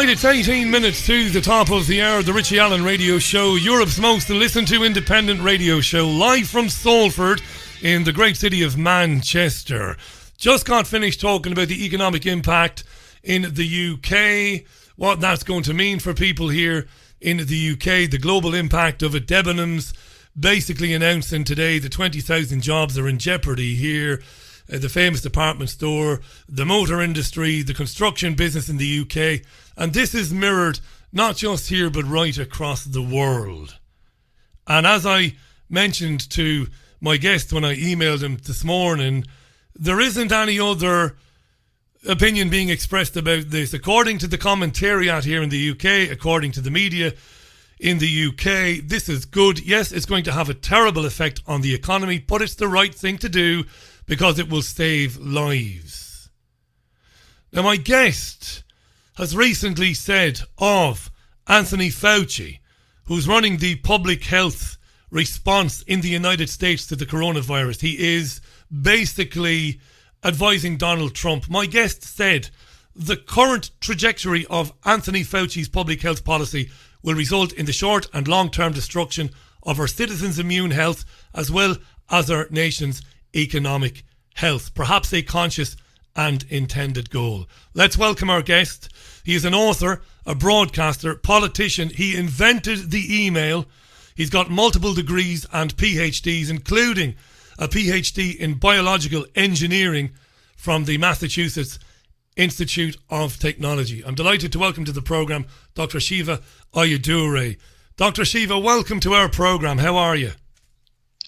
Right, it's 18 minutes to the top of the hour, the Richie Allen Radio Show, Europe's most listened to independent radio show, live from Salford in the great city of Manchester. Just got finished talking about the economic impact in the UK, what that's going to mean for people here in the UK, the global impact of it. Debenhams basically announcing today that 20,000 jobs are in jeopardy here. The famous department store, the motor industry, the construction business in the UK. And this is mirrored not just here, but right across the world. And as I mentioned to my guest when I emailed him this morning, there isn't any other opinion being expressed about this. According to the commentariat here in the UK, according to the media in the UK, this is good. Yes, it's going to have a terrible effect on the economy, but it's the right thing to do because it will save lives. Now, my guest has recently said of Anthony Fauci, who's running the public health response in the United States to the coronavirus, he is basically advising Donald Trump. My guest said the current trajectory of Anthony Fauci's public health policy will result in the short and long-term destruction of our citizens' immune health as well as our nation's economic health, perhaps a conscious and intended goal. Let's welcome our guest. He is an author, a broadcaster, politician. He invented the email. He's got multiple degrees and PhDs, including a PhD in biological engineering from the Massachusetts Institute of Technology. I'm delighted to welcome to the program Dr. Shiva Ayyadurai. Dr. Shiva, welcome to our program. How are you?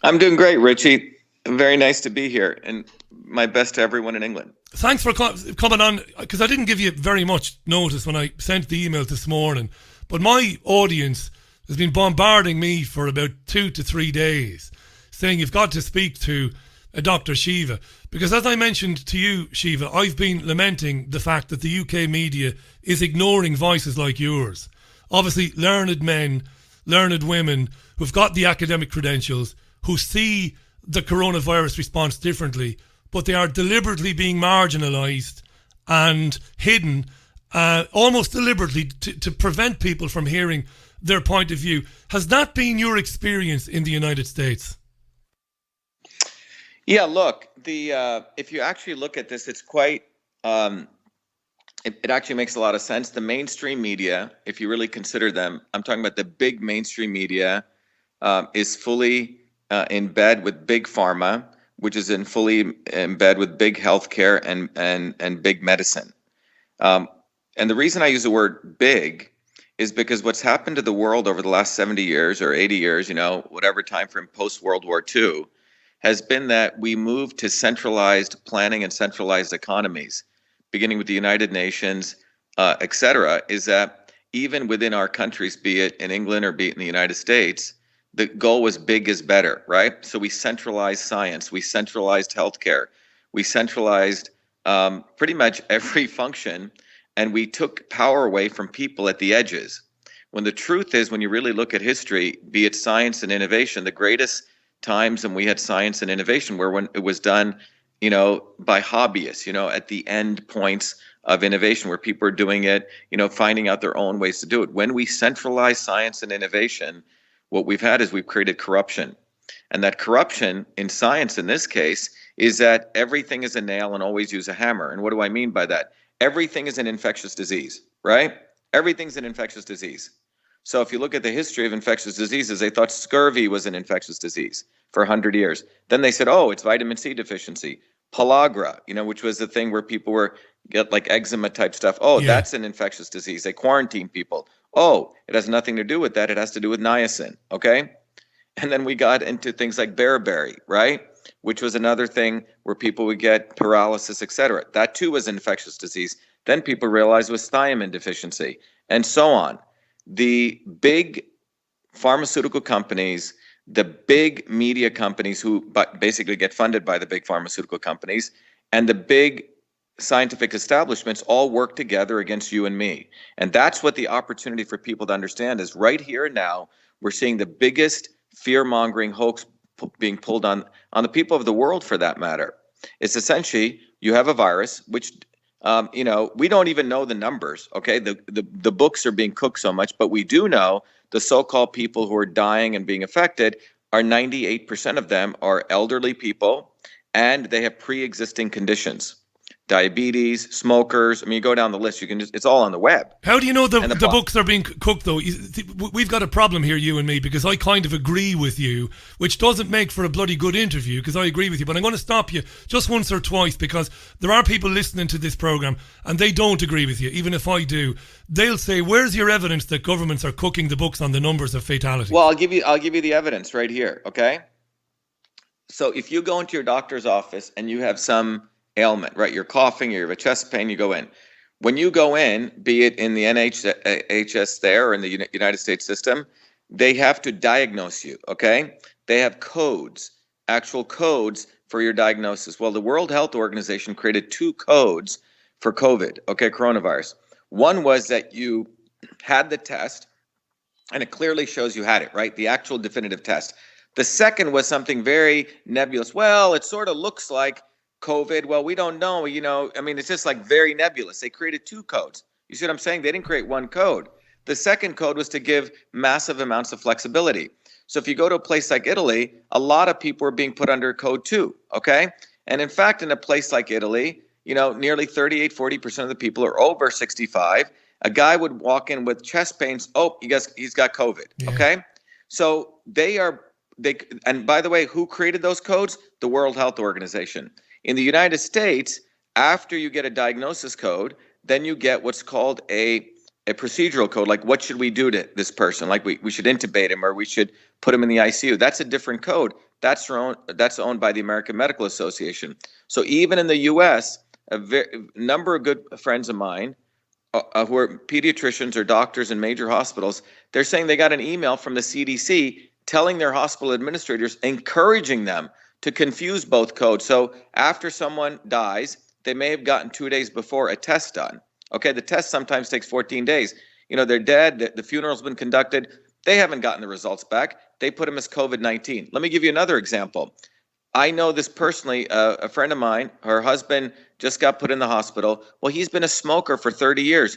I'm doing great, Richie. Very nice to be here, and my best to everyone in England. Thanks for coming on, because I didn't give you very much notice when I sent the email this morning, but my audience has been bombarding me for about 2 to 3 days, saying you've got to speak to Dr. Shiva, because as I mentioned to you, Shiva, I've been lamenting the fact that the UK media is ignoring voices like yours. Obviously, learned men, learned women who've got the academic credentials, who see the coronavirus response differently, but they are deliberately being marginalised and hidden, almost deliberately, to prevent people from hearing their point of view. Has that been your experience in the United States? Yeah, look, if you actually look at this, it's quite, it actually makes a lot of sense. The mainstream media, if you really consider them, I'm talking about the big mainstream media, is fully in bed with big pharma, which is fully in bed with big healthcare and big medicine. And the reason I use the word big is because what's happened to the world over the last 70 years or 80 years, whatever time frame post-World War II, has been that we moved to centralized planning and centralized economies, beginning with the United Nations, et cetera, is that even within our countries, be it in England or be it in the United States, the goal was big is better, right? So we centralized science, we centralized healthcare, we centralized pretty much every function, and we took power away from people at the edges. When the truth is, when you really look at history, be it science and innovation, the greatest times when we had science and innovation were when it was done, by hobbyists, at the end points of innovation where people are doing it, finding out their own ways to do it. When we centralize science and innovation, what we've had is we've created corruption. And that corruption in science in this case is that everything is a nail and always use a hammer. And what do I mean by that? Everything is an infectious disease, right? Everything's an infectious disease. So if you look at the history of infectious diseases, they thought scurvy was an infectious disease for 100 years. Then they said, oh, it's vitamin C deficiency. Pellagra, which was the thing where people get like eczema type stuff. Oh, yeah. That's an infectious disease. They quarantine people. Oh, it has nothing to do with that. It has to do with niacin, okay? And then we got into things like bearberry, right? Which was another thing where people would get paralysis, et cetera. That too was an infectious disease. Then people realized it was thiamine deficiency, and so on. The big pharmaceutical companies, the big media companies who basically get funded by the big pharmaceutical companies, and the big scientific establishments all work together against you and me. And that's what the opportunity for people to understand is right here and now, we're seeing the biggest fear-mongering hoax being pulled on the people of the world, for that matter. It's essentially, you have a virus, which We don't even know the numbers. Okay, the books are being cooked so much, but we do know the so-called people who are dying and being affected are 98% of them are elderly people, and they have pre-existing conditions. Diabetes, smokers. I mean, you go down the list. It's all on the web. How do you know the books are being cooked, though? We've got a problem here, you and me, because I kind of agree with you, which doesn't make for a bloody good interview, because I agree with you. But I'm going to stop you just once or twice, because there are people listening to this program and they don't agree with you, even if I do. They'll say, where's your evidence that governments are cooking the books on the numbers of fatalities? Well, I'll give you the evidence right here, okay? So if you go into your doctor's office and you have some ailment, right? You're coughing, you have a chest pain, you go in. When you go in, be it in the NHS there or in the United States system, they have to diagnose you, okay? They have codes, actual codes for your diagnosis. Well, the World Health Organization created 2 codes for COVID, okay, coronavirus. One was that you had the test, and it clearly shows you had it, right? The actual definitive test. The second was something very nebulous. Well, it sort of looks like COVID. Well, we don't know, it's just like very nebulous. They created 2 codes. You see what I'm saying? They didn't create one code. The second code was to give massive amounts of flexibility. So if you go to a place like Italy, a lot of people are being put under code 2, okay? And in fact, in a place like Italy, nearly 40% of the people are over 65. A guy would walk in with chest pains. Oh, he's got COVID, okay? So and by the way, who created those codes? The World Health Organization. In the United States, after you get a diagnosis code, then you get what's called a procedural code, like what should we do to this person? Like we should intubate him or we should put him in the ICU. That's a different code. That's owned by the American Medical Association. So even in the U.S., a number of good friends of mine who are pediatricians or doctors in major hospitals, they're saying they got an email from the CDC telling their hospital administrators, encouraging them to confuse both codes. So after someone dies, they may have gotten 2 days before a test done. Okay, the test sometimes takes 14 days. They're dead, the funeral's been conducted. They haven't gotten the results back. They put them as COVID-19. Let me give you another example. I know this personally, a friend of mine, her husband just got put in the hospital. Well, he's been a smoker for 30 years.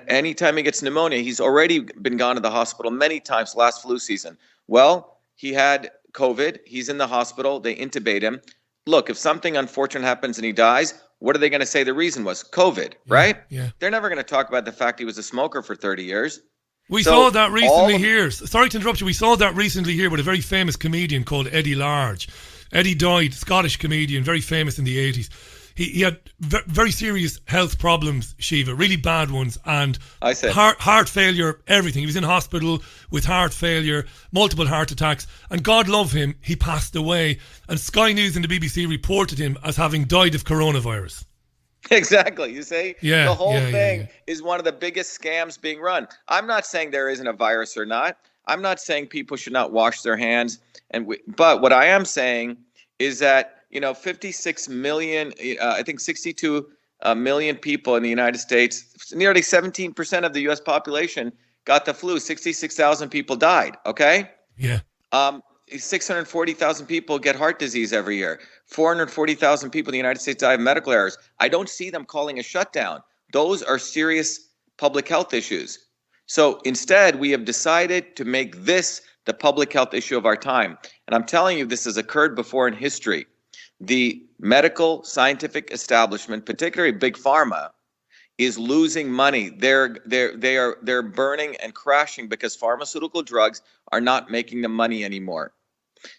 Anytime he gets pneumonia, he's already been gone to the hospital many times last flu season. Well, he had COVID. He's in the hospital. They intubate him. Look, if something unfortunate happens and he dies, what are they going to say the reason was? COVID, right? Yeah. They're never going to talk about the fact he was a smoker for 30 years. We saw that recently here. Sorry to interrupt you. We saw that recently here with a very famous comedian called Eddie Large. Eddie died, Scottish comedian, very famous in the 80s. He had very serious health problems, Shiva, really bad ones, and heart failure, everything. He was in hospital with heart failure, multiple heart attacks, and God love him, he passed away. And Sky News and the BBC reported him as having died of coronavirus. Exactly. You see? Yeah, the whole thing is one of the biggest scams being run. I'm not saying there isn't a virus or not. I'm not saying people should not wash their hands. But what I am saying is that 56 million, I think 62 million people in the United States, nearly 17% of the U.S. population got the flu. 66,000 people died, okay? Yeah. 640,000 people get heart disease every year. 440,000 people in the United States die of medical errors. I don't see them calling a shutdown. Those are serious public health issues. So instead, we have decided to make this the public health issue of our time. And I'm telling you, this has occurred before in history. The medical scientific establishment, particularly Big Pharma, is losing money. They're burning and crashing because pharmaceutical drugs are not making them money anymore.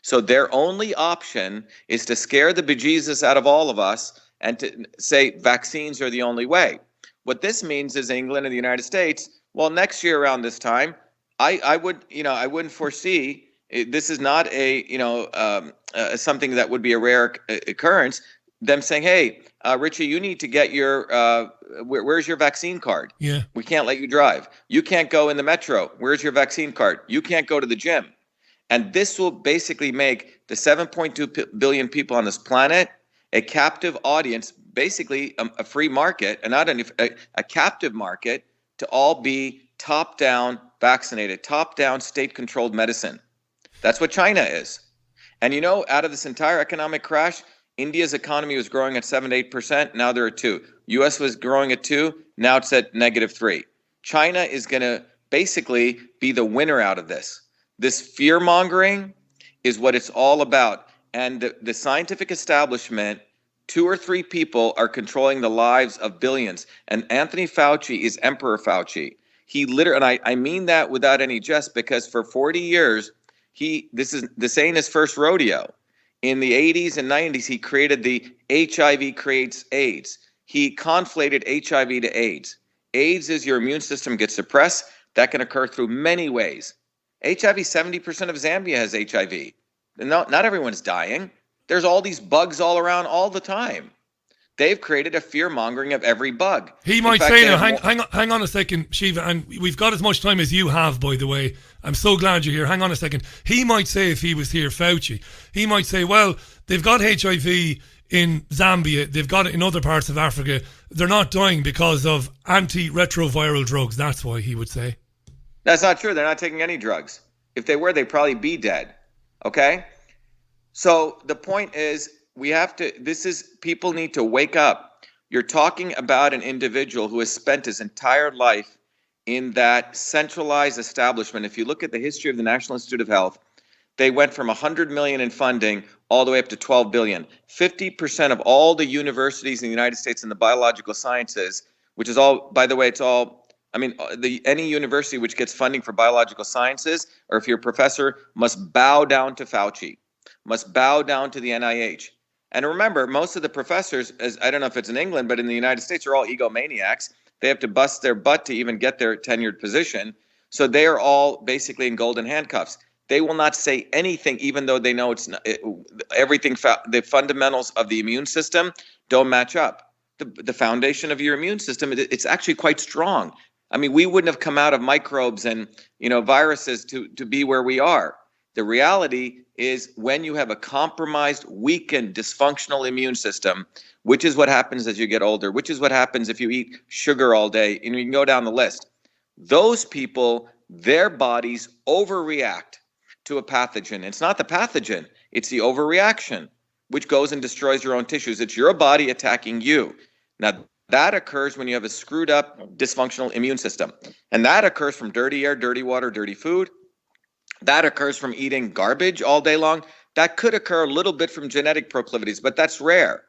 So their only option is to scare the bejesus out of all of us and to say vaccines are the only way. What this means is England and the United States, well, next year around this time, I wouldn't foresee. This is not something that would be a rare occurrence. Them saying, "Hey, Richie, you need to get your where's your vaccine card? Yeah, we can't let you drive. You can't go in the metro. Where's your vaccine card? You can't go to the gym." And this will basically make the 7.2 billion people on this planet a captive audience, basically a free market, and not a captive market to all be top-down vaccinated, top-down state-controlled medicine. That's what China is. And out of this entire economic crash, India's economy was growing at 7 to 8%. Now they're at 2. US was growing at 2. Now it's at -3. China is going to basically be the winner out of this. This fear mongering is what it's all about. And the scientific establishment, 2 or 3 people are controlling the lives of billions. And Anthony Fauci is Emperor Fauci. He literally, and I mean that without any jest, because for 40 years, this ain't his first rodeo. In the 80s and 90s, he created the HIV creates AIDS. He conflated HIV to AIDS. AIDS is your immune system gets suppressed. That can occur through many ways. HIV, 70% of Zambia has HIV. Not everyone's dying. There's all these bugs all around all the time. They've created a fear mongering of every bug. He might say, now, hang on a second, Shiva, and we've got as much time as you have, by the way. I'm so glad you're here. Hang on a second. He might say, if he was here, Fauci, he might say, well, they've got HIV in Zambia, they've got it in other parts of Africa. They're not dying because of antiretroviral drugs. That's why, he would say. That's not true. They're not taking any drugs. If they were, they'd probably be dead. Okay? So the point is, people need to wake up. You're talking about an individual who has spent his entire life in that centralized establishment. If you look at the history of the National Institute of Health, they went from 100 million in funding all the way up to 12 billion. 50% of all the universities in the United States in the biological sciences, which is all, by the way, any university which gets funding for biological sciences, or if you're a professor, must bow down to Fauci, must bow down to the NIH. And remember, most of the professors, I don't know if it's in England, but in the United States, are all egomaniacs. They have to bust their butt to even get their tenured position. So they are all basically in golden handcuffs. They will not say anything, even though they know everything. The fundamentals of the immune system don't match up. The foundation of your immune system, it's actually quite strong. I mean, we wouldn't have come out of microbes and viruses to be where we are. The reality is, when you have a compromised, weakened, dysfunctional immune system, which is what happens as you get older, which is what happens if you eat sugar all day, and you can go down the list. Those people, their bodies overreact to a pathogen. It's not the pathogen, it's the overreaction, which goes and destroys your own tissues. It's your body attacking you. Now, that occurs when you have a screwed up, dysfunctional immune system. And that occurs from dirty air, dirty water, dirty food. That occurs from eating garbage all day long. That could occur a little bit from genetic proclivities, but that's rare.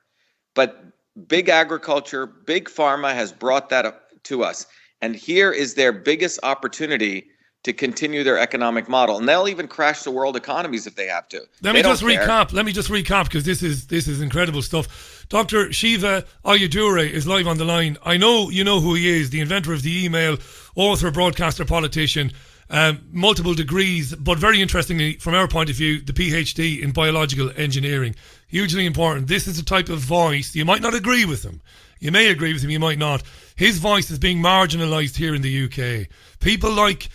But big agriculture, big pharma has brought that up to us. And here is their biggest opportunity to continue their economic model. And they'll even crash the world economies if they have to. Let me just recap, because this is incredible stuff. Dr. Shiva Ayyadurai is live on the line. I know you know who he is, the inventor of the email, author, broadcaster, politician, multiple degrees, but very interestingly, from our point of view, the PhD in biological engineering. Hugely important. This is a type of voice. You might not agree with him. You may agree with him, you might not. His voice is being marginalised here in the UK. People like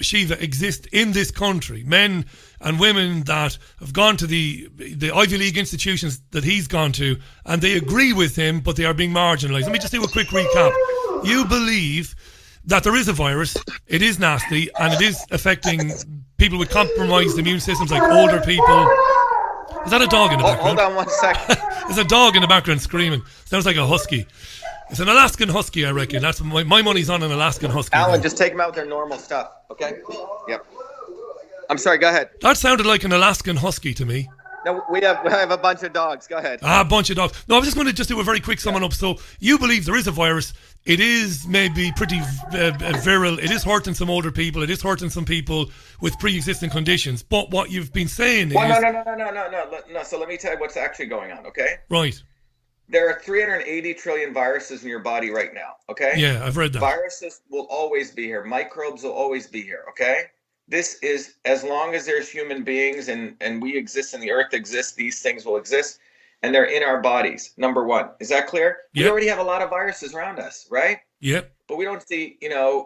Shiva exist in this country. Men and women that have gone to the Ivy League institutions that he's gone to, and they agree with him, but they are being marginalised. Let me just do a quick recap. You believe that there is a virus, it is nasty, and it is affecting people with compromised immune systems, like older people. Is that a dog in the background? Hold on 1 second. There's a dog in the background screaming. Sounds like a husky. It's an Alaskan husky, I reckon. That's my money's on an Alaskan husky. Alan, just take them out with their normal stuff, okay? Yep. I'm sorry, go ahead. That sounded like an Alaskan husky to me. No, we have a bunch of dogs. Go ahead. A bunch of dogs. No, I was just going to do a very quick summing up. So you believe there is a virus. It is maybe pretty virile. It is hurting some older people. It is hurting some people with pre-existing conditions. But what you've been saying is... No. So let me tell you what's actually going on, okay? Right. There are 380 trillion viruses in your body right now, okay? Yeah, I've read that. Viruses will always be here. Microbes will always be here, okay? This is, as long as there's human beings and we exist and the earth exists, these things will exist, and they're in our bodies, number one. Is that clear? Yep. We already have a lot of viruses around us, right? Yep. But we don't see,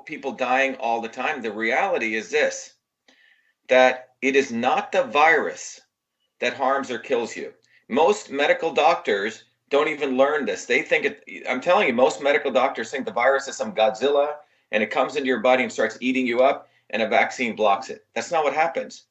people dying all the time. The reality is this, that it is not the virus that harms or kills you. Most medical doctors don't even learn this. They think I'm telling you, most medical doctors think the virus is some Godzilla and it comes into your body and starts eating you up, and a vaccine blocks it. That's not what happens.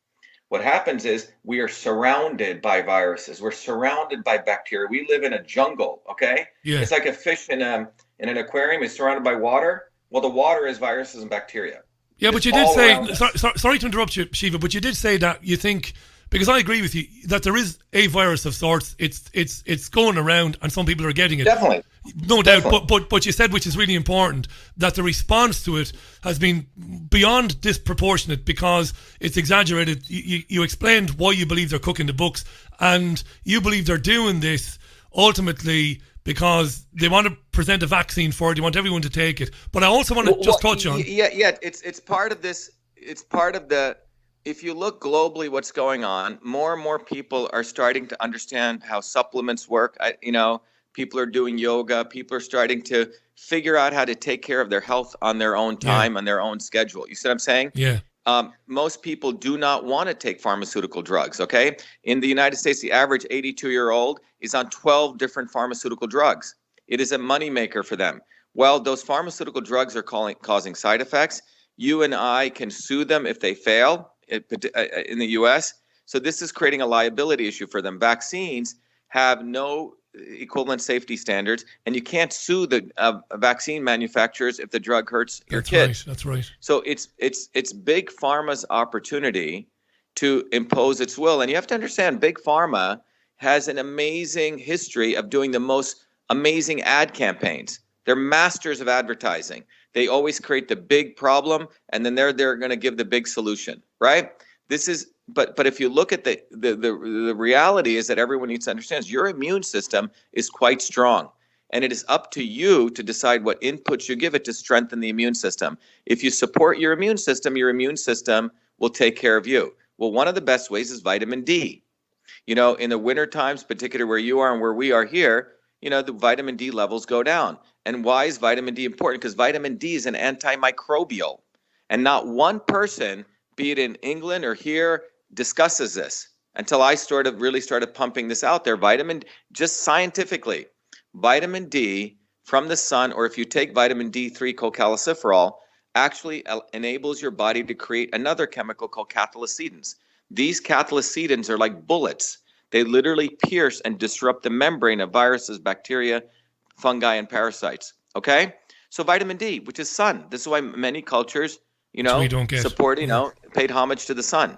What happens is we are surrounded by viruses. We're surrounded by bacteria. We live in a jungle, okay? Yeah. It's like a fish in an aquarium is surrounded by water. Well, the water is viruses and bacteria. Yeah, but It's you did all say, around us. sorry to interrupt you, Shiva, but you did say that you think, because I agree with you, that there is a virus of sorts. It's going around, and some people are getting it. Definitely. No doubt. Definitely. But you said, which is really important, that the response to it has been beyond disproportionate because it's exaggerated. You explained why you believe they're cooking the books, and you believe they're doing this ultimately because they want to present a vaccine for it. They want everyone to take it. But I also want to touch on. Yeah. It's part of this. It's part of the. If you look globally, what's going on? More and more people are starting to understand how supplements work. People are doing yoga. People are starting to figure out how to take care of their health on their own time, on their own schedule. You see what I'm saying? Yeah. Most people do not want to take pharmaceutical drugs, okay? In the United States, the average 82-year-old is on 12 different pharmaceutical drugs. It is a moneymaker for them. Well, those pharmaceutical drugs are causing side effects. You and I can sue them if they fail in the U.S. So this is creating a liability issue for them. Vaccines have no equivalent safety standards, and you can't sue the vaccine manufacturers if the drug hurts your kids. That's right. So it's big pharma's opportunity to impose its will, and you have to understand, big pharma has an amazing history of doing the most amazing ad campaigns. They're masters of advertising. They always create the big problem, and then they're going to give the big solution, right? But if you look at the reality is that everyone needs to understand is your immune system is quite strong, and it is up to you to decide what inputs you give it to strengthen the immune system. If you support your immune system will take care of you. Well, one of the best ways is vitamin D. In the winter times, particularly where you are and where we are here, the vitamin D levels go down. And why is vitamin D important? Because vitamin D is an antimicrobial, and not one person, be it in England or here, discusses this until I really started pumping this out there. Just scientifically, vitamin D from the sun, or if you take vitamin D3 cholecalciferol, actually enables your body to create another chemical called catalycedins. These catalycedins are like bullets. They literally pierce and disrupt the membrane of viruses, bacteria, fungi, and parasites. Okay? So vitamin D, which is sun. This is why many cultures, support, paid homage to the sun.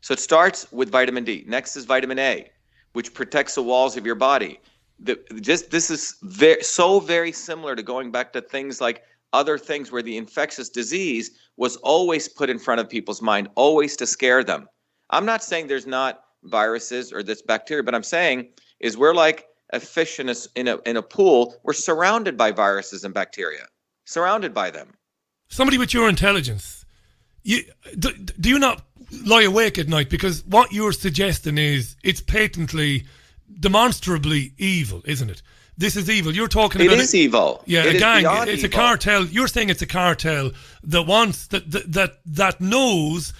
So it starts with vitamin D. Next is vitamin A, which protects the walls of your body. This is very similar to going back to things like other things where the infectious disease was always put in front of people's mind, always to scare them. I'm not saying there's not viruses or this bacteria, but I'm saying is we're like a fish in a pool. We're surrounded by viruses and bacteria, surrounded by them. Somebody with your intelligence, do you not lie awake at night? Because what you're suggesting is it's patently, demonstrably evil, isn't it? This is evil. You're talking about it is evil. Yeah, it a gang. It's a cartel. You're saying it's a cartel that wants that knows.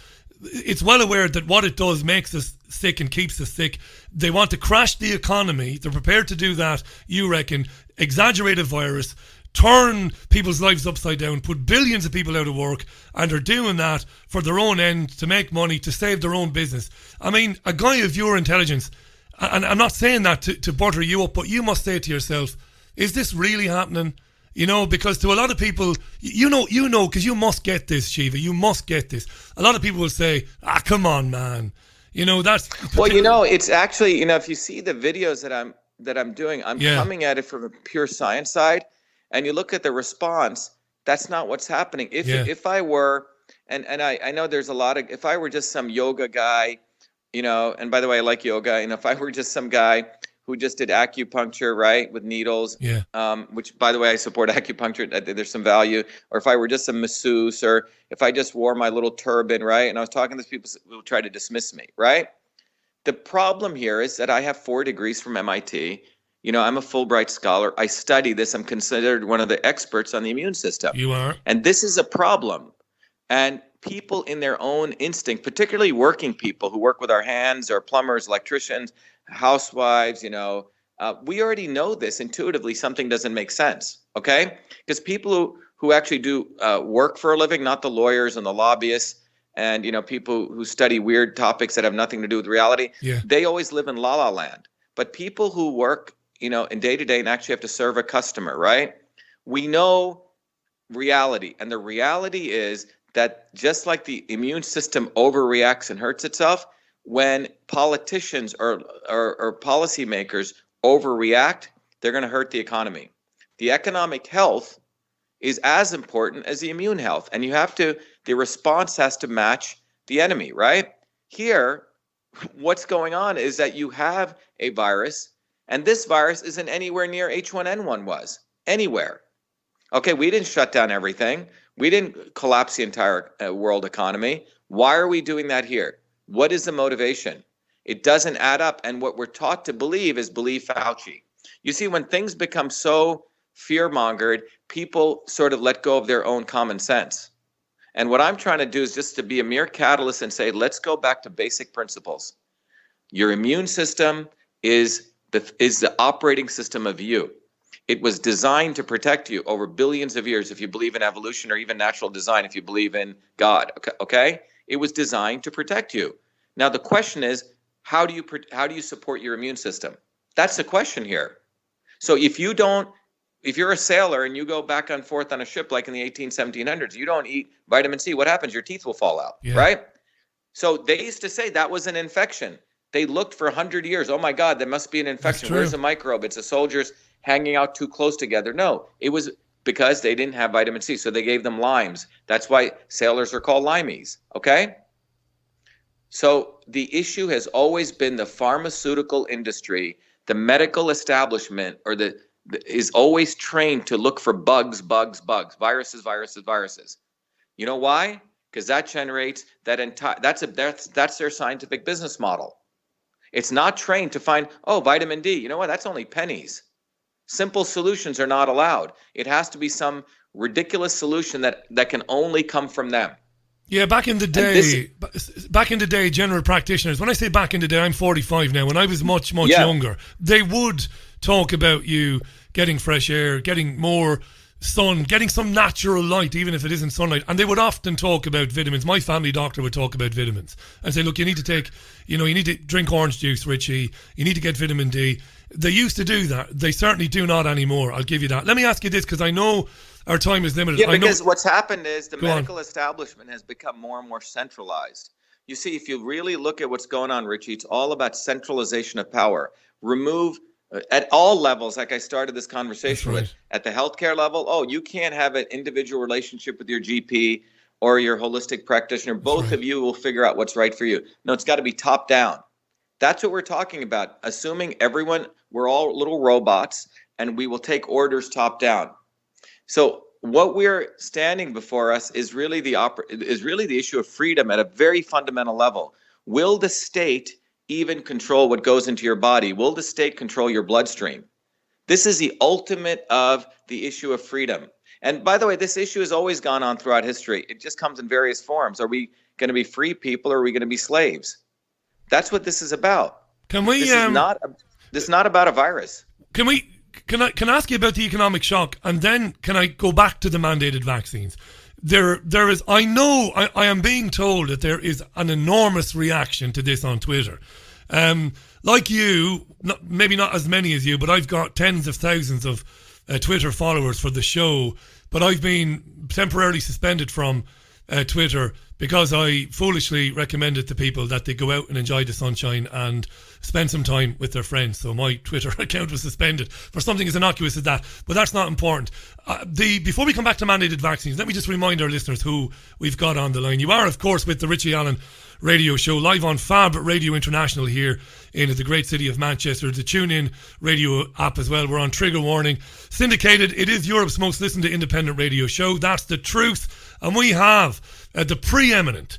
It's well aware that what it does makes us sick and keeps us sick. They want to crash the economy. They're prepared to do that. You reckon? Exaggerate a virus, turn people's lives upside down, put billions of people out of work, and they're doing that for their own end, to make money, to save their own business. I mean, a guy of your intelligence, and I'm not saying that to butter you up, but you must say to yourself, is this really happening? Because to a lot of people, because you must get this, Shiva, you must get this. A lot of people will say, come on, man. That's... Well, it's actually, if you see the videos that I'm doing, I'm coming at it from a pure science side, and you look at the response, that's not what's happening. If I were, and I know there's a lot of, if I were just some yoga guy, and by the way, I like yoga, if I were just some guy who just did acupuncture, right, with needles, which, by the way, I support acupuncture. There's some value. Or if I were just a masseuse, or if I just wore my little turban, right, and I was talking to these people who try to dismiss me, right? The problem here is that I have 4 degrees from MIT. I'm a Fulbright scholar. I study this. I'm considered one of the experts on the immune system. You are. And this is a problem. And people in their own instinct, particularly working people who work with our hands, or plumbers, electricians, housewives, we already know this intuitively. Something doesn't make sense, okay? Because people who actually do work for a living, not the lawyers and the lobbyists, and people who study weird topics that have nothing to do with reality, they always live in la la land. But people who work, in day to day and actually have to serve a customer, right? We know reality, and the reality is that just like the immune system overreacts and hurts itself, when politicians or policymakers overreact, they're going to hurt the economy. The economic health is as important as the immune health, and the response has to match the enemy, right? Here, what's going on is that you have a virus, and this virus isn't anywhere near H1N1 was, anywhere. Okay, we didn't shut down everything. We didn't collapse the entire world economy. Why are we doing that here? What is the motivation? It doesn't add up, and what we're taught to believe is believe Fauci. You see, when things become so fear-mongered, people sort of let go of their own common sense. And what I'm trying to do is just to be a mere catalyst and say, let's go back to basic principles. Your immune system is the operating system of you. It was designed to protect you over billions of years if you believe in evolution, or even natural design if you believe in God, okay? It was designed to protect you. Now the question is, how do you support your immune system? That's the question here. So if you're a sailor and you go back and forth on a ship like in the 1700s, you don't eat vitamin C, what happens? Your teeth will fall out, right? So they used to say that was an infection. They looked for 100 years. Oh my God, there must be an infection. Where's the microbe? It's the soldiers hanging out too close together. No, it was because they didn't have vitamin C. So they gave them limes. That's why sailors are called limeys, okay? So the issue has always been the pharmaceutical industry, the medical establishment, or is always trained to look for bugs, viruses. You know why? Because that generates that's their scientific business model. It's not trained to find, vitamin D. You know what? That's only pennies. Simple solutions are not allowed. It has to be some ridiculous solution that can only come from them. Yeah, back in the day, general practitioners, when I say back in the day, I'm 45 now. When I was much younger, they would talk about you getting fresh air, getting more sun, getting some natural light, even if it isn't sunlight. And they would often talk about vitamins. My family doctor would talk about vitamins and say, look, you need to drink orange juice, Richie. You need to get vitamin D. They used to do that. They certainly do not anymore. I'll give you that. Let me ask you this, because I know our time is limited. Yeah, because what's happened is the medical establishment has become more and more centralized. You see, if you really look at what's going on, Richie, it's all about centralization of power. Remove at all levels, like I started this conversation with, at the healthcare level, you can't have an individual relationship with your GP or your holistic practitioner. Both of you will figure out what's right for you. No, it's got to be top down. That's what we're talking about, assuming we're all little robots, and we will take orders top down. So what we're standing before us is really the issue of freedom at a very fundamental level. Will the state even control what goes into your body? Will the state control your bloodstream? This is the ultimate of the issue of freedom. And by the way, this issue has always gone on throughout history. It just comes in various forms. Are we going to be free people, or are we going to be slaves? That's what this is about. This is not about a virus. Can I ask you about the economic shock, and then can I go back to the mandated vaccines? There is. I know. I am being told that there is an enormous reaction to this on Twitter. Like you, maybe not as many as you, but I've got tens of thousands of Twitter followers for the show. But I've been temporarily suspended from Twitter because I foolishly recommended to people that they go out and enjoy the sunshine and spend some time with their friends. So my Twitter account was suspended for something as innocuous as that. But that's not important. Before we come back to mandated vaccines, let me just remind our listeners who we've got on the line. You are, of course, with the Richie Allen Radio Show, live on Fab Radio International here in the great city of Manchester. The TuneIn radio app as well. We're on Trigger Warning. Syndicated, it is Europe's most listened to independent radio show. That's the truth. And we have the preeminent,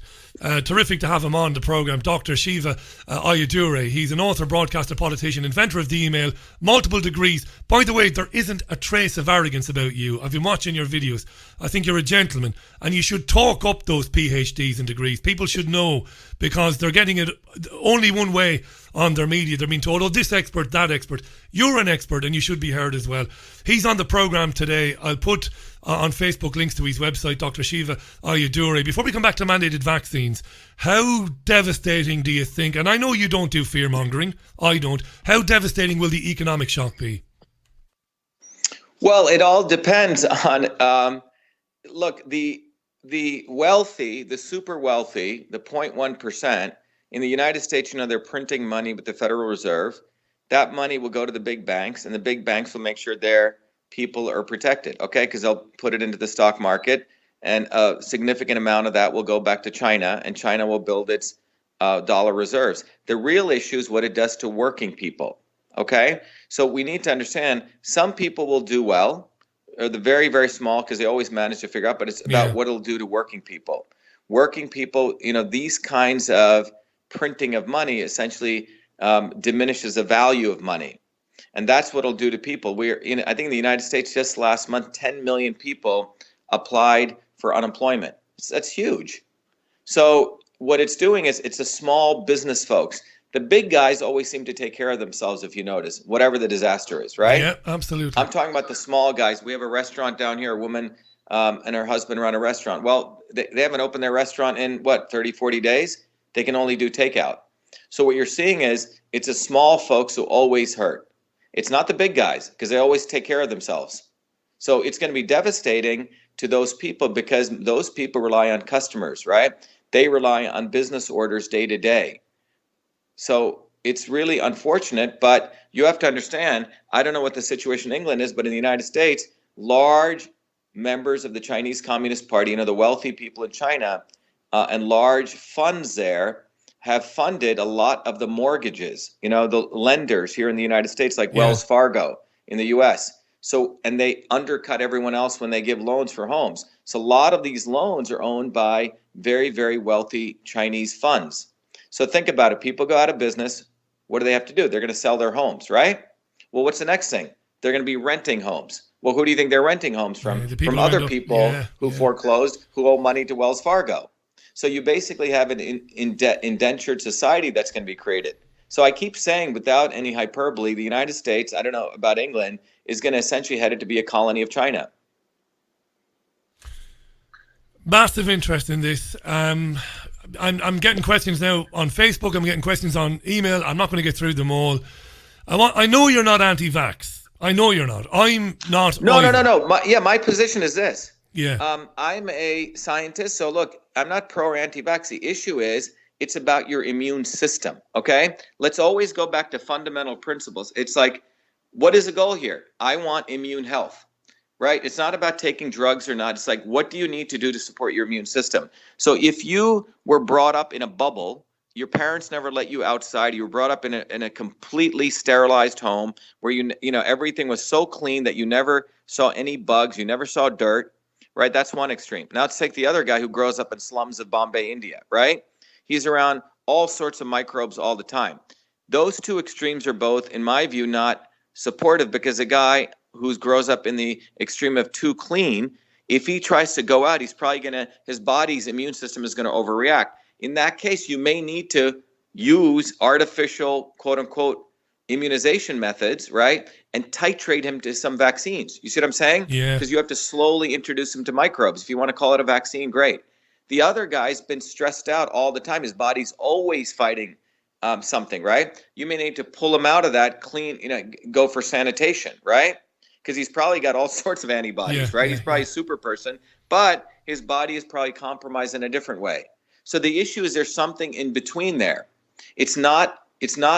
terrific to have him on the programme, Dr. Shiva Ayyadurai. He's an author, broadcaster, politician, inventor of the email, multiple degrees. By the way, there isn't a trace of arrogance about you. I've been watching your videos. I think you're a gentleman, and you should talk up those PhDs and degrees. People should know, because they're getting it only one way on their media. They're being told, this expert, that expert. You're an expert, and you should be heard as well. He's on the programme today. I'll put on Facebook links to his website, Dr. Shiva Ayyadurai. Before we come back to mandated vaccines, how devastating do you think, and I know you don't do fear-mongering, I don't, how devastating will the economic shock be? Well, it all depends on, look, the wealthy, the super wealthy, the 0.1%, in the United States, they're printing money with the Federal Reserve. That money will go to the big banks, and the big banks will make sure their people are protected, okay? Because they'll put it into the stock market, and a significant amount of that will go back to China, and China will build its dollar reserves. The real issue is what it does to working people, okay? So we need to understand some people will do well, or the very, very small, because they always manage to figure out, but it's about what it'll do to working people. Working people, these kinds of printing of money essentially diminishes the value of money. And that's what it'll do to people. I think in the United States just last month, 10 million people applied for unemployment. That's huge. So what it's doing is it's the small business folks. The big guys always seem to take care of themselves, if you notice, whatever the disaster is, right? Yeah, absolutely. I'm talking about the small guys. We have a restaurant down here, a woman and her husband run a restaurant. Well, they haven't opened their restaurant in, 30, 40 days? They can only do takeout. So what you're seeing is it's the small folks who always hurt. It's not the big guys because they always take care of themselves. So it's going to be devastating to those people because those people rely on customers, right? They rely on business orders day to day. So it's really unfortunate, but you have to understand, I don't know what the situation in England is, but in the United States, large members of the Chinese Communist Party, the wealthy people in China, and large funds there have funded a lot of the mortgages, the lenders here in the United States, like Wells Fargo in the US. So, and they undercut everyone else when they give loans for homes. So a lot of these loans are owned by very, very wealthy Chinese funds. So think about it. People go out of business. What do they have to do? They're going to sell their homes, right? Well, what's the next thing? They're going to be renting homes. Well, who do you think they're renting homes from? From other people who foreclosed, who owe money to Wells Fargo. So you basically have an indentured society that's going to be created. So I keep saying, without any hyperbole, the United States, I don't know about England, is going to essentially headed to be a colony of China. Massive interest in this. I'm getting questions now on Facebook. I'm getting questions on email. I'm not going to get through them all. I know you're not anti-vax. I know you're not. I'm not. No. My position is this. Yeah. I'm a scientist, so look, I'm not pro or anti-vax. The issue is it's about your immune system, okay? Let's always go back to fundamental principles. It's like, what is the goal here? I want immune health, right? It's not about taking drugs or not. It's like, what do you need to do to support your immune system? So if you were brought up in a bubble, your parents never let you outside, you were brought up in a completely sterilized home where everything was so clean that you never saw any bugs, you never saw dirt, right? That's one extreme. Now let's take the other guy who grows up in slums of Bombay, India, right? He's around all sorts of microbes all the time. Those two extremes are both, in my view, not supportive, because a guy who grows up in the extreme of too clean, if he tries to go out, his body's immune system is going to overreact. In that case, you may need to use artificial, quote unquote, immunization methods, right? And titrate him to some vaccines. You see what I'm saying? Yeah. Because you have to slowly introduce him to microbes. If you want to call it a vaccine, great. The other guy's been stressed out all the time. His body's always fighting something, right? You may need to pull him out of that, go for sanitation, right? Because he's probably got all sorts of antibodies, right? He's probably a super person, but his body is probably compromised in a different way. So the issue is there's something in between there. It's not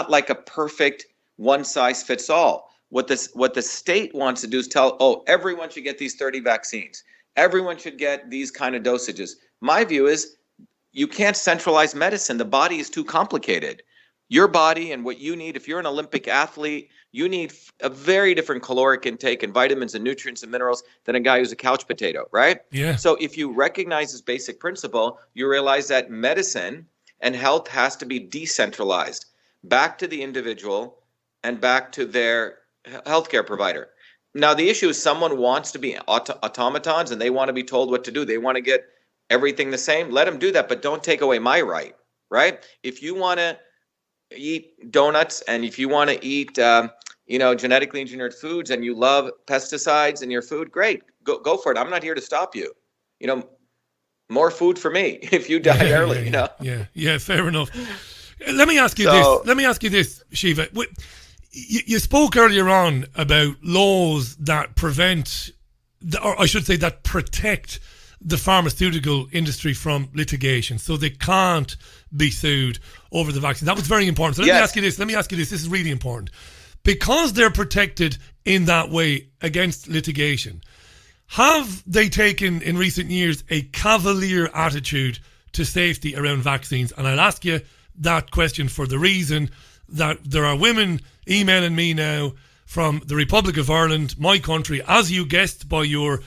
like a perfect one size fits all. What the state wants to do is everyone should get these 30 vaccines. Everyone should get these kind of dosages. My view is you can't centralize medicine. The body is too complicated. Your body and what you need, if you're an Olympic athlete, you need a very different caloric intake and vitamins and nutrients and minerals than a guy who's a couch potato, right? Yeah. So if you recognize this basic principle, you realize that medicine and health has to be decentralized back to the individual and back to their healthcare provider. Now, the issue is someone wants to be automatons and they want to be told what to do. They want to get everything the same. Let them do that, but don't take away my right? If you want to eat donuts and if you want to eat genetically engineered foods and you love pesticides in your food, great, go for it. I'm not here to stop you. More food for me if you die early. Yeah. Fair enough. Let me ask you this, Shiva. You spoke earlier on about laws that prevent, or I should say, that protect the pharmaceutical industry from litigation, so they can't be sued over the vaccine. That was very important. So let me ask you this. This is really important. Because they're protected in that way against litigation, have they taken in recent years a cavalier attitude to safety around vaccines? And I'll ask you that question for the reason that there are women emailing me now from the Republic of Ireland, my country, as you guessed by your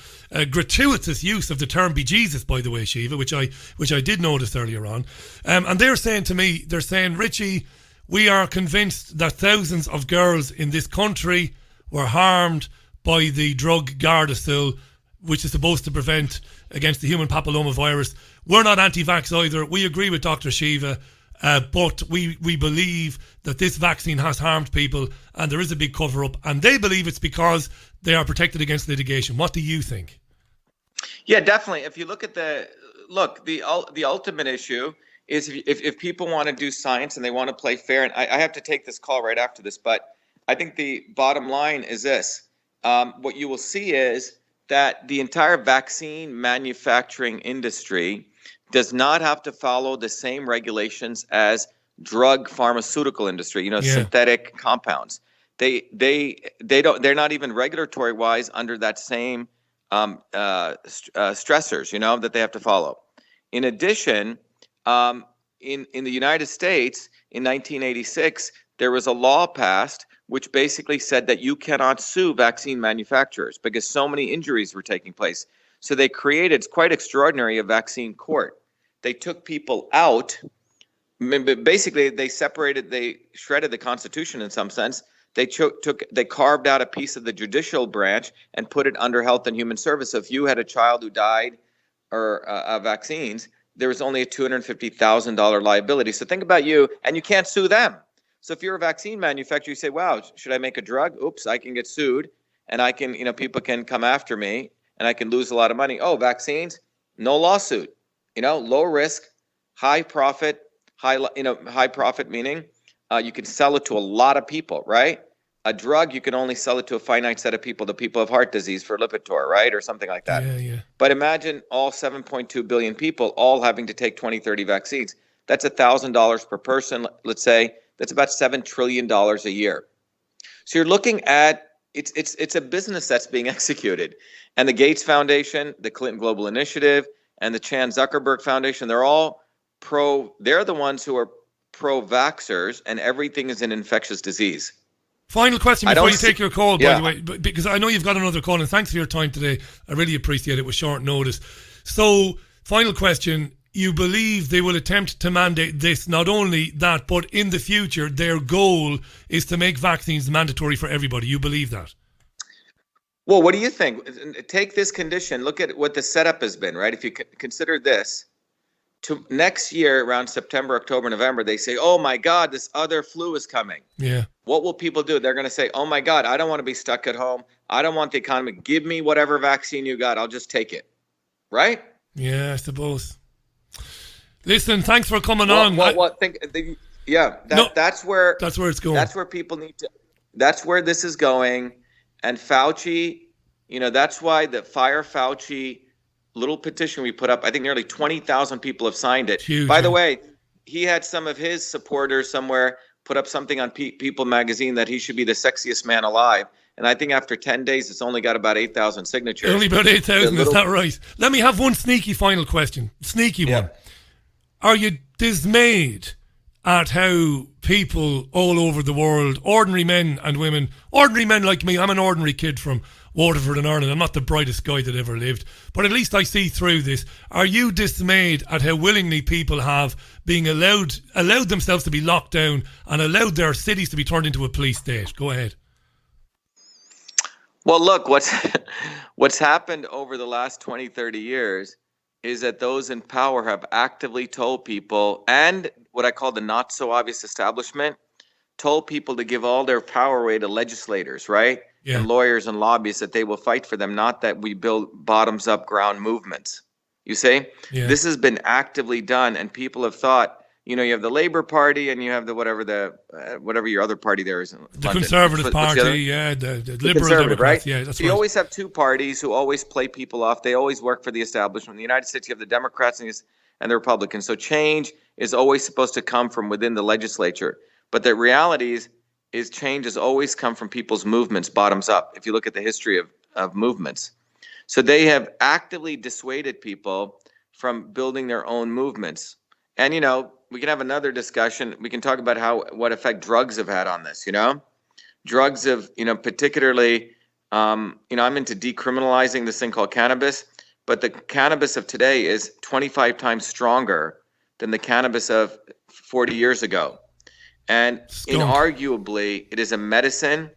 gratuitous use of the term bejesus, by the way, Shiva, which I did notice earlier on. And they're saying to me, Richie, we are convinced that thousands of girls in this country were harmed by the drug Gardasil, which is supposed to prevent against the human papillomavirus. We're not anti-vax either. We agree with Dr. Shiva, but we believe that this vaccine has harmed people and there is a big cover-up. And they believe it's because they are protected against litigation. What do you think? Yeah, definitely. If you look at the ultimate issue is if people want to do science and they want to play fair, and I have to take this call right after this, but I think the bottom line is this. What you will see is that the entire vaccine manufacturing industry does not have to follow the same regulations as drug pharmaceutical industry, synthetic compounds. They're not even regulatory wise under that same stressors, that they have to follow. In addition, in the United States in 1986, there was a law passed which basically said that you cannot sue vaccine manufacturers because so many injuries were taking place. So they created, it's quite extraordinary, a vaccine court. They took people out. Basically, they shredded the Constitution in some sense. They carved out a piece of the judicial branch and put it under Health and Human Service. So if you had a child who died of vaccines, there was only a $250,000 liability. So think about you, and you can't sue them. So if you're a vaccine manufacturer, you say, wow, should I make a drug? Oops, I can get sued, and I can, people can come after me, and I can lose a lot of money. Oh, vaccines, no lawsuit. Low risk, high profit, high profit meaning you can sell it to a lot of people, right? A drug, you can only sell it to a finite set of people, the people of heart disease for Lipitor, right? Or something like that. Yeah. But imagine all 7.2 billion people all having to take 20, 30 vaccines. That's $1,000 per person, let's say. That's about $7 trillion a year. So you're looking at, it's a business that's being executed. And the Gates Foundation, the Clinton Global Initiative, and the Chan Zuckerberg Foundation, they're all they're the ones who are pro-vaxxers, and everything is an infectious disease. Final question before you take your call, by the way, because I know you've got another call, and thanks for your time today. I really appreciate it with short notice. So, final question. You believe they will attempt to mandate this, not only that, but in the future, their goal is to make vaccines mandatory for everybody. You believe that? Well, what do you think? Take this condition. Look at what the setup has been, right? If you consider this, to next year, around September, October, November, they say, oh my God, this other flu is coming. Yeah. What will people do? They're going to say, oh my God, I don't want to be stuck at home. I don't want the economy. Give me whatever vaccine you got. I'll just take it. Right? Yeah, I suppose. Listen, thanks for coming on. That's where it's going. That's where people need to. That's where this is going. And Fauci, that's why the Fire Fauci little petition we put up. I think nearly 20,000 people have signed it. Huge, By the way, he had some of his supporters somewhere put up something on People magazine that he should be the sexiest man alive. And I think after 10 days, it's only got about 8,000 signatures. Only about 8,000, is that right? Let me have one sneaky final question. Sneaky one. Are you dismayed at how people all over the world, ordinary men and women, ordinary men like me, I'm an ordinary kid from Waterford in Ireland, I'm not the brightest guy that ever lived, but at least I see through this. Are you dismayed at how willingly people have been allowed themselves to be locked down and allowed their cities to be turned into a police state? Go ahead. Well, look, what's happened over the last 20, 30 years is that those in power have actively told people, and what I call the not so obvious establishment, told people to give all their power away to legislators, right? Yeah. And lawyers and lobbyists, that they will fight for them, not that we build bottoms-up ground movements. You see? Yeah. This has been actively done, and people have thought, you know, you have the Labour Party and you have the whatever your other party there is in The London. Conservative Party, the Liberal Conservative, Democrats, right? yeah, that's so you right. always have two parties who always play people off. They always work for the establishment. In the United States, you have the Democrats and the Republicans. So change is always supposed to come from within the legislature. But the reality is change has always come from people's movements, bottoms up, if you look at the history of movements. So they have actively dissuaded people from building their own movements. And, you know, we can have another discussion. We can talk about what effect drugs have had on this, you know? Drugs have, you know, particularly, I'm into decriminalizing this thing called cannabis, but the cannabis of today is 25 times stronger than the cannabis of 40 years ago. And inarguably, it is a medicine,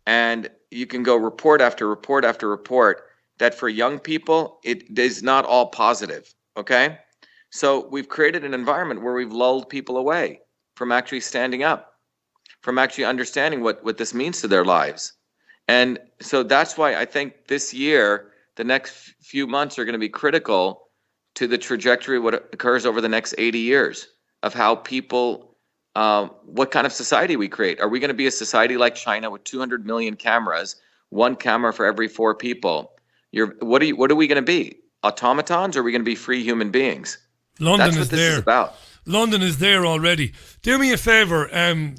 and you can go report after report after report that for young people, it is not all positive, okay? So we've created an environment where we've lulled people away from actually standing up, from actually understanding what this means to their lives. And so that's why I think this year, the next few months are going to be critical to the trajectory of what occurs over the next 80 years of how people, what kind of society we create. Are we going to be a society like China with 200 million cameras, one camera for every 4 people? What are we going to be? Automatons, or are we going to be free human beings? London That's what is this there. is about. London is there already. Do me a favour,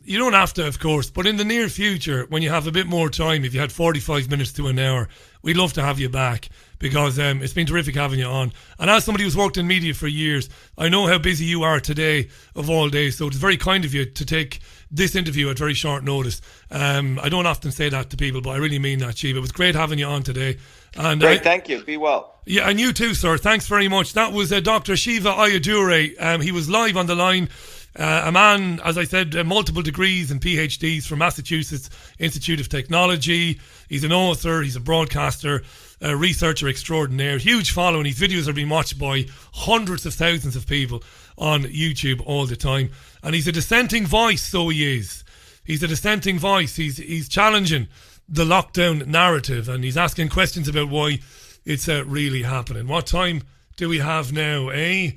you don't have to, of course, but in the near future, when you have a bit more time, if you had 45 minutes to an hour, we'd love to have you back, because it's been terrific having you on. And as somebody who's worked in media for years, I know how busy you are today of all days, so it's very kind of you to take this interview at very short notice. I don't often say that to people, but I really mean that, Shiva. It was great having you on today. And Great, thank you. Be well. Yeah, and you too, sir. Thanks very much. That was Dr. Shiva Ayyadurai. He was live on the line. A man, as I said, multiple degrees and PhDs from Massachusetts Institute of Technology. He's an author, he's a broadcaster, a researcher extraordinaire. Huge following. His videos are being watched by hundreds of thousands of people on YouTube all the time. And he's a dissenting voice, so he is. He's a dissenting voice. He's challenging the lockdown narrative, and he's asking questions about why it's really happening. What time do we have now, eh?